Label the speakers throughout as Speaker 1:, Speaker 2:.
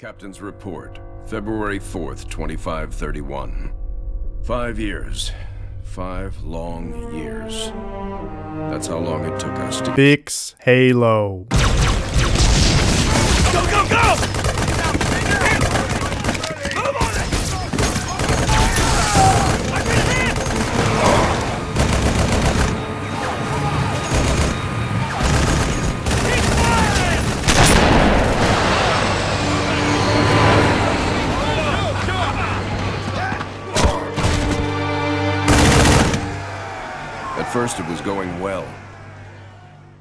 Speaker 1: Captain's report, February 4th, 2531. 5 years. 5 long years. That's how long it took us to
Speaker 2: fix Halo.
Speaker 3: Go, go, go!
Speaker 1: At first it was going well,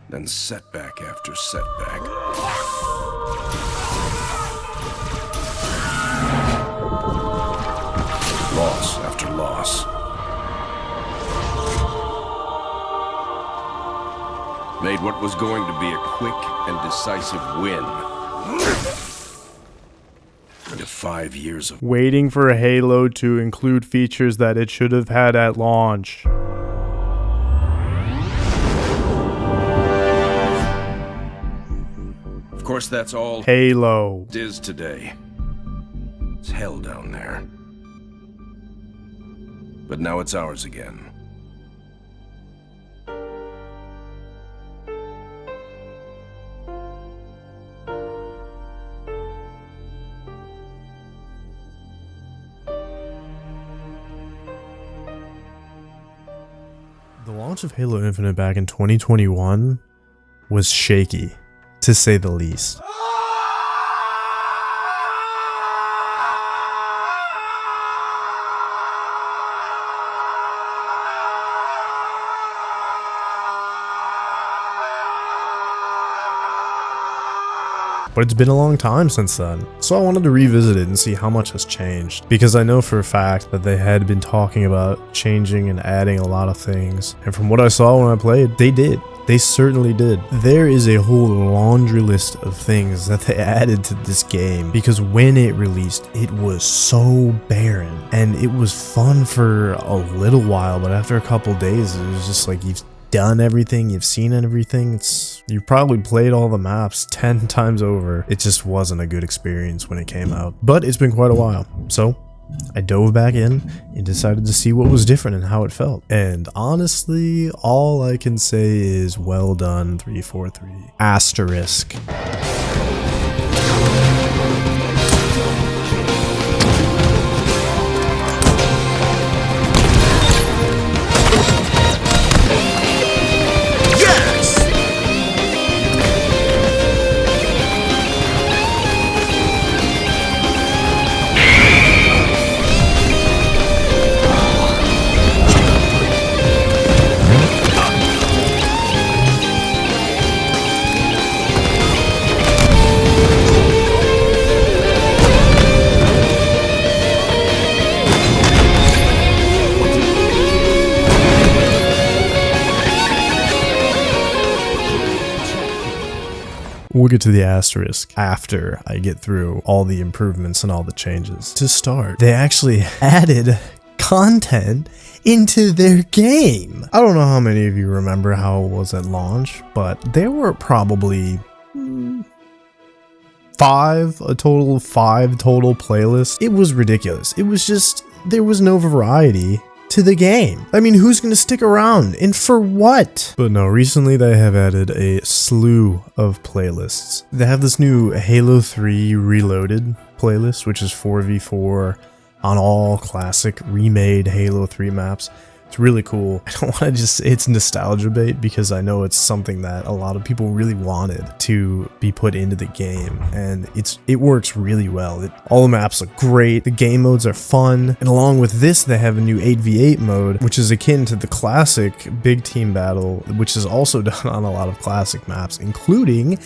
Speaker 1: then setback after setback. Loss after loss. Made what was going to be a quick and decisive win into 5 years of
Speaker 2: Waiting for Halo to include features that it should have had at launch.
Speaker 1: Of course, that's all
Speaker 2: Halo.
Speaker 1: it is today. It's hell down there. But now it's ours again.
Speaker 2: The launch of Halo Infinite back in 2021 was shaky, to say the least. But it's been a long time since then, so I wanted to revisit it and see how much has changed, because I know for a fact that they had been talking about changing and adding a lot of things, and from what I saw when I played, they did. They certainly did. There is a whole laundry list of things that they added to this game, because when it released, it was so barren, and it was fun for a little while, but after a couple days, it was just like you've done everything, you've seen everything, you've probably played all the maps 10 times over. It just wasn't a good experience when it came out, but it's been quite a while, so I dove back in and decided to see what was different and how it felt. And honestly, all I can say is well done 343. Asterisk. We'll get to the asterisk after I get through all the improvements and all the changes. To start, they actually added content into their game. I don't know how many of you remember how it was at launch, but there were probably a total of 5 total playlists. It was ridiculous. It was just, there was no variety to the game. I mean, who's gonna stick around and for what? But no, recently they have added a slew of playlists. They have this new Halo 3 Reloaded playlist, which is 4v4 on all classic remade Halo 3 maps. It's really cool. I don't want to just say it's nostalgia bait, because I know it's something that a lot of people really wanted to be put into the game, and it works really well. All the maps look great, the game modes are fun, and along with this they have a new 8v8 mode, which is akin to the classic big team battle, which is also done on a lot of classic maps, including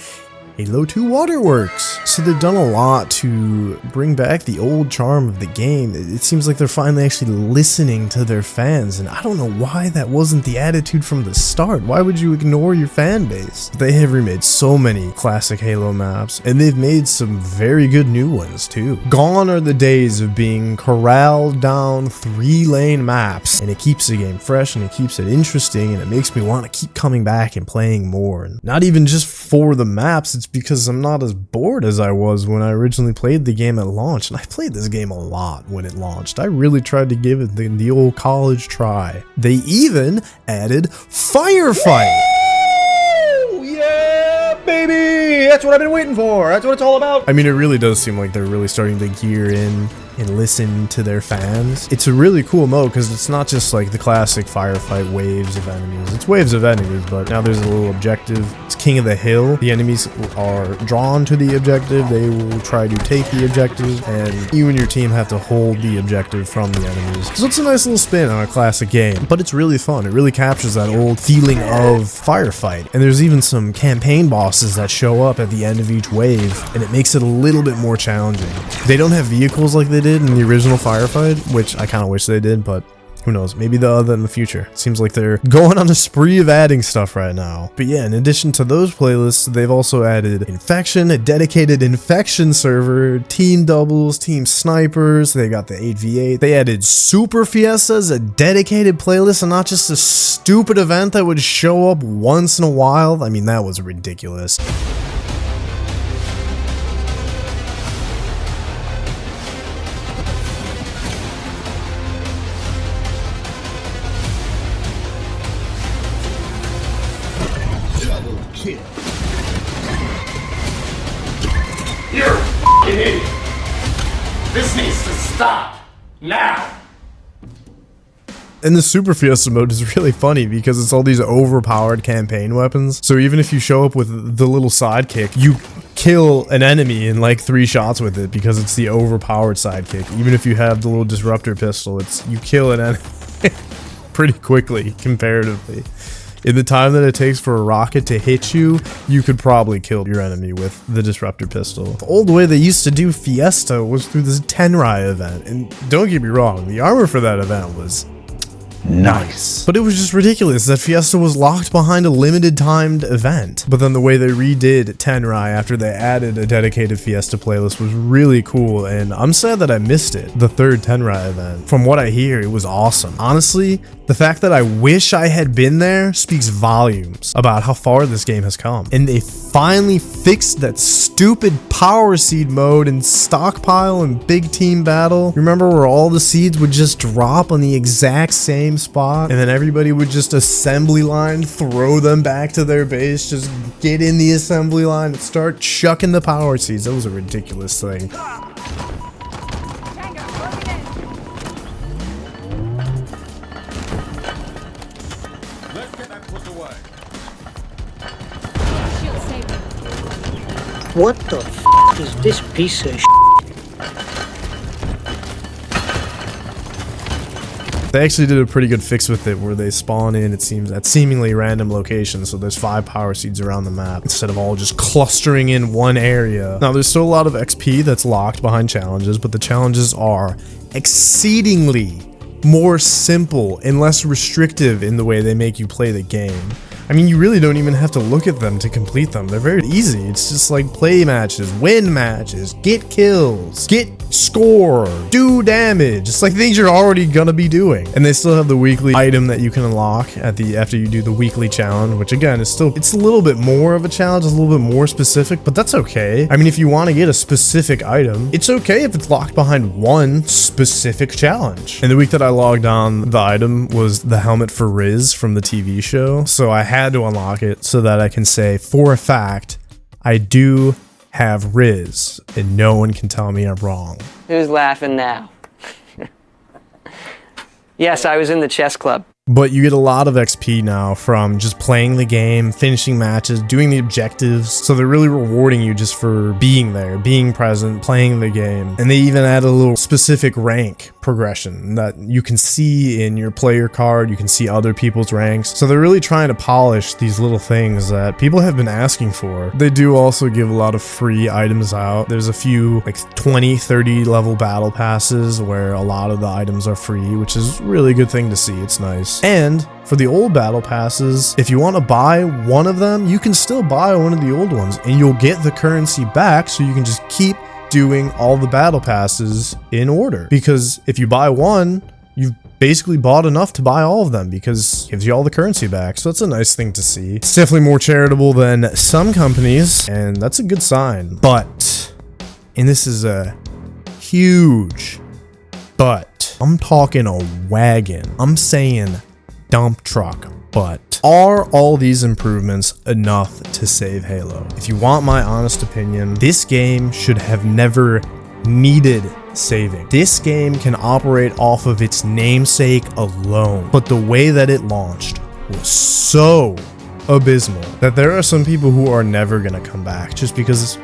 Speaker 2: Halo 2 Waterworks. So they've done a lot to bring back the old charm of the game. It seems like they're finally actually listening to their fans, and I don't know why that wasn't the attitude from the start. Why would you ignore your fan base? They have remade so many classic Halo maps, and they've made some very good new ones too. Gone are the days of being corralled down 3-lane maps, and it keeps the game fresh, and it keeps it interesting, and it makes me want to keep coming back and playing more. And not even just for the maps, it's It's because I'm not as bored as I was when I originally played the game at launch, and I played this game a lot when it launched. I really tried to give it the old college try. They even added Firefight.
Speaker 3: Yeah, baby! That's what I've been waiting for. That's what it's all about.
Speaker 2: I mean, it really does seem like they're really starting to gear in and listen to their fans. It's a really cool mode because it's not just like the classic Firefight waves of enemies. It's waves of enemies, but now there's a little objective. It's King of the Hill. The enemies are drawn to the objective. They will try to take the objective, and you and your team have to hold the objective from the enemies. So it's a nice little spin on a classic game, but it's really fun. It really captures that old feeling of Firefight. And there's even some campaign bosses that show up at the end of each wave, and it makes it a little bit more challenging. They don't have vehicles like they did in the original Firefight, which I kind of wish they did, but who knows, maybe they'll have that in the future. It seems like they're going on a spree of adding stuff right now. But yeah, in addition to those playlists, they've also added Infection, a dedicated Infection server, Team Doubles, Team Snipers, they got the 8v8. They added Super Fiestas, a dedicated playlist, and not just a stupid event that would show up once in a while. I mean, that was ridiculous.
Speaker 4: You're a f***ing idiot. This needs to stop. Now.
Speaker 2: And the Super Fiesta mode is really funny because it's all these overpowered campaign weapons. So even if you show up with the little sidekick, you kill an enemy in like 3 shots with it because it's the overpowered sidekick. Even if you have the little disruptor pistol, you kill an enemy pretty quickly comparatively. In the time that it takes for a rocket to hit you, you could probably kill your enemy with the disruptor pistol. The old way they used to do Fiesta was through this Tenrai event, and don't get me wrong, the armor for that event was nice. But it was just ridiculous that Fiesta was locked behind a limited timed event. But then the way they redid Tenrai after they added a dedicated Fiesta playlist was really cool, and I'm sad that I missed it, the third Tenrai event. From what I hear, it was awesome. Honestly, the fact that I wish I had been there speaks volumes about how far this game has come. And they finally fixed that stupid power seed mode and stockpile and big team battle. Remember where all the seeds would just drop on the exact same spot, and then everybody would just assembly line, throw them back to their base, just get in the assembly line and start chucking the power seeds. That was a ridiculous thing.
Speaker 5: What the f is this piece of shit?
Speaker 2: They actually did a pretty good fix with it where they spawn in, it seems, at seemingly random locations. So there's 5 power seeds around the map instead of all just clustering in one area. Now there's still a lot of XP that's locked behind challenges, but the challenges are exceedingly more simple and less restrictive in the way they make you play the game. I mean, you really don't even have to look at them to complete them. They're very easy. It's just like play matches, win matches, get kills, get score, do damage. It's like things you're already gonna be doing. And they still have the weekly item that you can unlock after you do the weekly challenge, which again is it's a little bit more of a challenge, it's a little bit more specific, but that's okay. I mean, if you want to get a specific item, it's okay if it's locked behind one specific challenge. And the week that I logged on, the item was the helmet for Riz from the TV show. So I had to unlock it so that I can say for a fact I do have Riz and no one can tell me I'm wrong.
Speaker 6: Who's laughing now? Yes, I was in the chess club.
Speaker 2: But you get a lot of XP now from just playing the game, finishing matches, doing the objectives. So they're really rewarding you just for being there, being present, playing the game. And they even add a little specific rank progression that you can see in your player card. You can see other people's ranks. So they're really trying to polish these little things that people have been asking for. They do also give a lot of free items out. There's a few like 20, 30 level battle passes where a lot of the items are free, which is a really good thing to see. It's nice. And for the old battle passes, if you want to buy one of them, you can still buy one of the old ones and you'll get the currency back, so you can just keep doing all the battle passes in order. Because if you buy one, you've basically bought enough to buy all of them because it gives you all the currency back. So that's a nice thing to see. It's definitely more charitable than some companies, and that's a good sign. But, and this is a huge but, I'm talking a wagon. I'm saying dump truck. But are all these improvements enough to save Halo? If you want my honest opinion, this game should have never needed saving. This game can operate off of its namesake alone, but the way that it launched was so abysmal that there are some people who are never gonna come back just because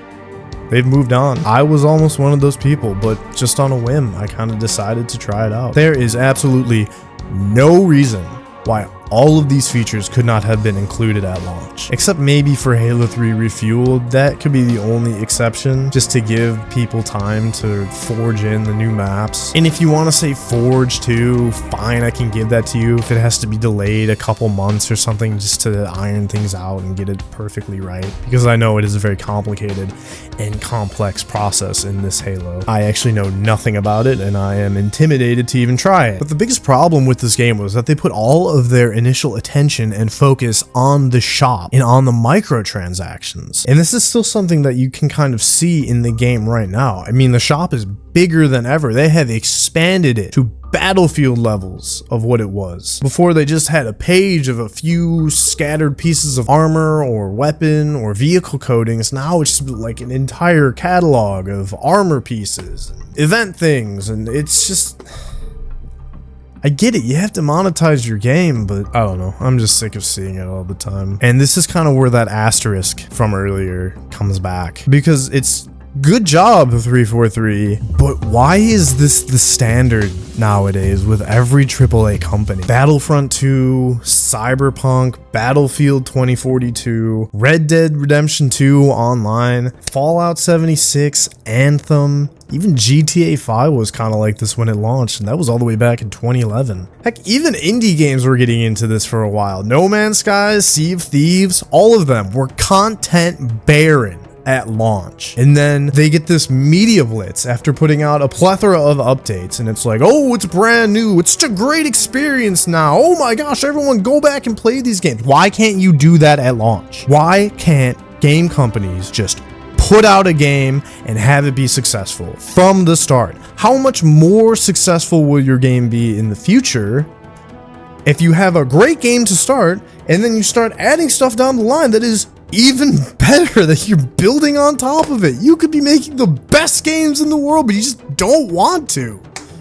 Speaker 2: they've moved on. I was almost one of those people, but just on a whim, I kind of decided to try it out. There is absolutely no reason why all of these features could not have been included at launch, except maybe for Halo 3 Refueled. That could be the only exception, just to give people time to forge in the new maps. And if you want to say Forge too, fine, I can give that to you if it has to be delayed a couple months or something just to iron things out and get it perfectly right, because I know it is a very complicated and complex process in this Halo. I actually know nothing about it and I am intimidated to even try it. But the biggest problem with this game was that they put all of their initial attention and focus on the shop and on the microtransactions. And this is still something that you can kind of see in the game right now. I mean, the shop is bigger than ever. They have expanded it to Battlefield levels of what it was. Before, they just had a page of a few scattered pieces of armor or weapon or vehicle coatings. Now it's like an entire catalog of armor pieces, event things, and it's just... I get it, you have to monetize your game, but I don't know, I'm just sick of seeing it all the time. And this is kind of where that asterisk from earlier comes back, because it's good job 343, but why is this the standard nowadays with every AAA company? Battlefront 2, Cyberpunk, Battlefield 2042, Red Dead Redemption 2 Online, Fallout 76, Anthem, even GTA 5 was kind of like this when it launched, and that was all the way back in 2011. Heck, even indie games were getting into this for a while. No Man's Sky, Sea of Thieves, all of them were content barren at launch. And then they get this media blitz after putting out a plethora of updates, and it's like, oh, it's brand new, it's such a great experience now, oh my gosh, everyone go back and play these games. Why can't you do that at launch? Why can't game companies just put out a game and have it be successful from the start? How much more successful will your game be in the future if you have a great game to start and then you start adding stuff down the line that is even better, that you're building on top of it? You could be making the best games in the world, but you just don't want to.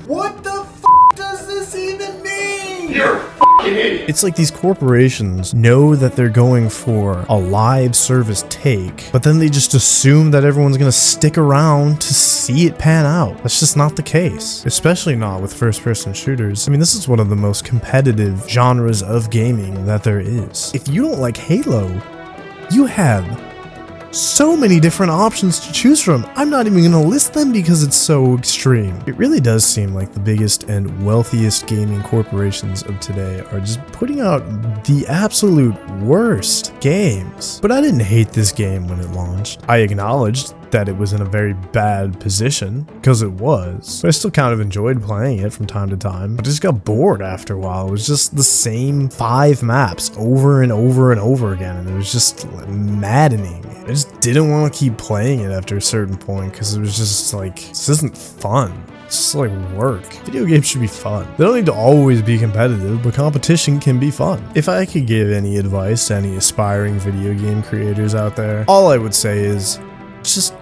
Speaker 2: What the f does this even mean?
Speaker 4: You're a fucking idiot.
Speaker 2: It's like these corporations know that they're going for a live service take, but then they just assume that everyone's gonna stick around to see it pan out. That's just not the case, especially not with first-person shooters. I mean, this is one of the most competitive genres of gaming that there is. If you don't like Halo, you have so many different options to choose from. I'm not even gonna list them because it's so extreme. It really does seem like the biggest and wealthiest gaming corporations of today are just putting out the absolute worst games. But I didn't hate this game when it launched. I acknowledged that it was in a very bad position, because it was, but I still kind of enjoyed playing it from time to time. I just got bored after a while. It was just the same 5 maps over and over and over again, and it was just maddening. I just didn't want to keep playing it after a certain point, because it was just like, this isn't fun. It's just like work. Video games should be fun. They don't need to always be competitive, but competition can be fun. If I could give any advice to any aspiring video game creators out there, all I would say is just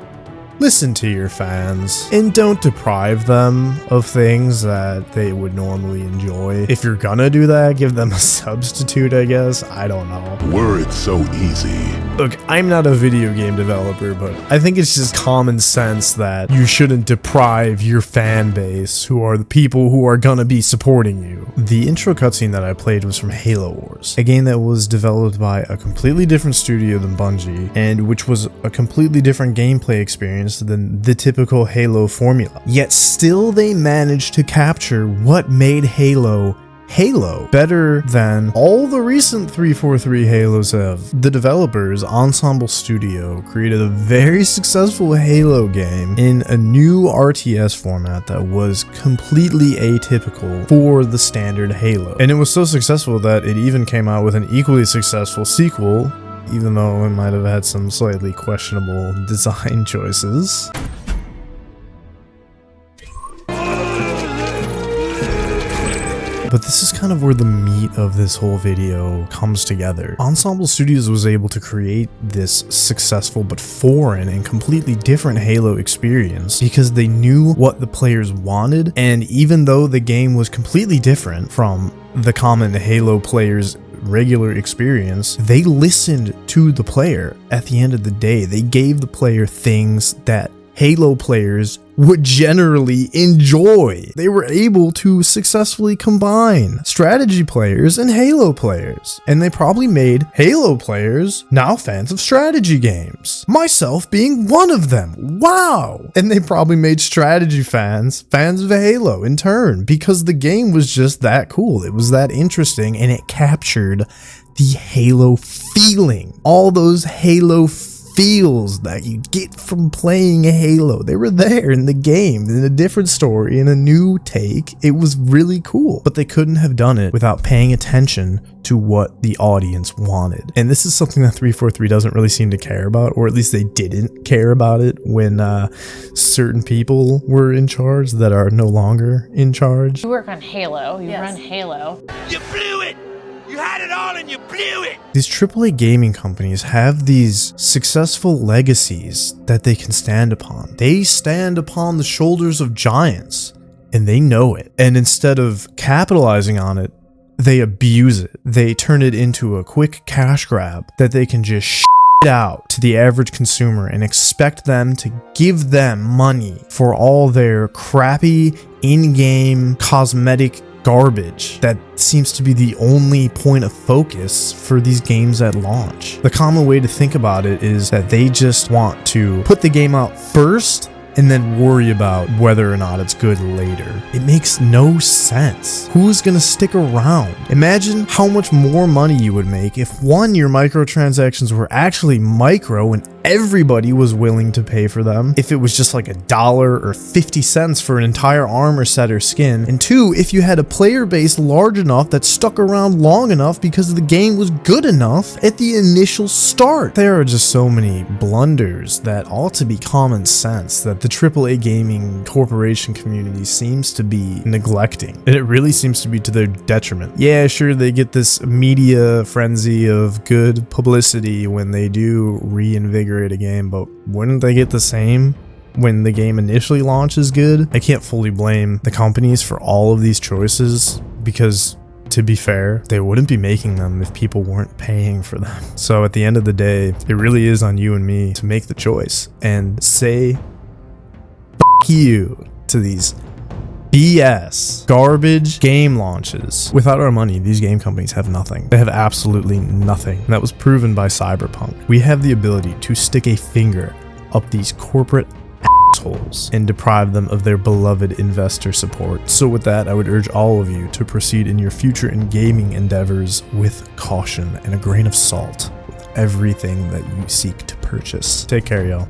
Speaker 2: listen to your fans and don't deprive them of things that they would normally enjoy. If you're gonna do that, give them a substitute, I guess. I don't know.
Speaker 7: Were it so easy.
Speaker 2: Look, I'm not a video game developer, but I think it's just common sense that you shouldn't deprive your fan base, who are the people who are gonna be supporting you. The intro cutscene that I played was from Halo Wars, a game that was developed by a completely different studio than Bungie, and which was a completely different gameplay experience than the typical Halo formula. Yet still they managed to capture what made Halo Halo better than all the recent 343 Halos have. The developers, Ensemble Studio, created a very successful Halo game in a new RTS format that was completely atypical for the standard Halo. And it was so successful that it even came out with an equally successful sequel, even though it might have had some slightly questionable design choices. But this is kind of where the meat of this whole video comes together. Ensemble Studios was able to create this successful but foreign and completely different Halo experience because they knew what the players wanted, and even though the game was completely different from the common Halo players' regular experience, they listened to the player. At the end of the day, they gave the player things that Halo players would generally enjoy. They were able to successfully combine strategy players and Halo players, and they probably made Halo players now fans of strategy games, myself being one of them. Wow! And they probably made strategy fans of Halo in turn, because the game was just that cool. It was that interesting, and it the Halo feeling. All those Halo feels that you get from playing a Halo, they were there in the game, in a different story, in a new take. It was really cool, but they couldn't have done it without paying attention to what the audience wanted. And this is something that 343 doesn't really seem to care about, or at least they didn't care about it when certain people were in charge that are no longer in charge.
Speaker 7: You work on Halo, you run Halo.
Speaker 4: You blew it! You had it all and you blew it!
Speaker 2: These AAA gaming companies have these successful legacies that they can stand upon. They stand upon the shoulders of giants, and they know it. And instead of capitalizing on it, they abuse it. They turn it into a quick cash grab that they can just shit out to the average consumer and expect them to give them money for all their crappy in-game cosmetic garbage that seems to be the only point of focus for these games at launch. The common way to think about it is that they just want to put the game out first and then worry about whether or not it's good later. It makes no sense. Who's gonna stick around? Imagine how much more money you would make if, one, your microtransactions were actually micro and everybody was willing to pay for them, if it was just like $1 or 50 cents for an entire armor set or skin, and two, if you had a player base large enough that stuck around long enough because the game was good enough at the initial start. There are just so many blunders that ought to be common sense that the AAA gaming corporation community seems to be neglecting, and it really seems to be to their detriment. Yeah, sure, they get this media frenzy of good publicity when they do reinvigorate a game, but wouldn't they get the same when the game initially launches good? I can't fully blame the companies for all of these choices, because to be fair, they wouldn't be making them if people weren't paying for them. So at the end of the day, it really is on you and me to make the choice and say F you to these BS garbage game launches. Without our money, these game companies have nothing. They have absolutely nothing. And that was proven by Cyberpunk. We have the ability to stick a finger up these corporate assholes and deprive them of their beloved investor support. So with that, I would urge all of you to proceed in your future in gaming endeavors with caution and a grain of salt with everything that you seek to purchase. Take care, y'all.